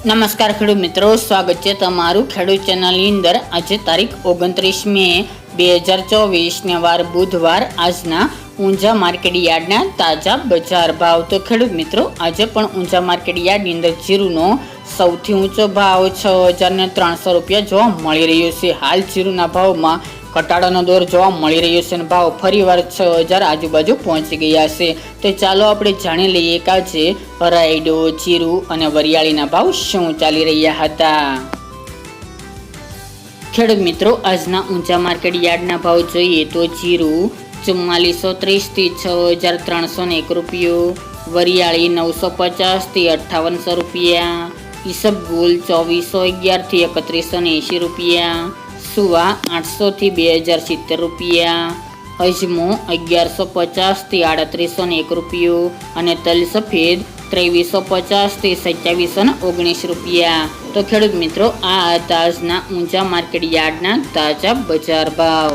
નમસ્કાર ખેડૂત મિત્રો, સ્વાગત છે તમારું ખેડૂત ચેનલની અંદર। આજે તારીખ 29 મે 2024 ને વાર બુધવાર। આજના ઊંઝા માર્કેટ યાર્ડના તાજા બજાર ભાવ। તો ખેડૂત મિત્રો, આજે પણ ઊંઝા માર્કેટ યાર્ડની અંદર જીરુનો સૌથી ઊંચો ભાવ 6,300 રૂપિયા જોવા મળી રહ્યો છે। હાલ જીરુના ભાવમાં ઘટાડાનો દોર જોવા મળી રહ્યો છે અને ભાવ ફરીવાર 6,000 આજુબાજુ પહોંચી ગયા છે। તો ચાલો આપણે જાણી લઈએ કે આજે રાયડો, જીરું અને વરિયાળીના ભાવ શું ચાલી રહ્યા હતા। ખેડૂત મિત્રો, આજના ઊંચા માર્કેટ યાર્ડના ભાવ જોઈએ તો જીરું 4430 થી 6,301 રૂપિયો, વરિયાળી 950 થી 5800 રૂપિયા, ઈસબગુલ 2411 થી 3180 રૂપિયા, સુવા 800 થી 2070 રૂપિયા, અજમો 1150 થી 3801 રૂપિયો અને તલ સફેદ 2350 થી 2719 રૂપિયા। તો ખેડૂત મિત્રો, આ હતા આજના ઊંચા માર્કેટ યાર્ડના તાજા બજાર ભાવ।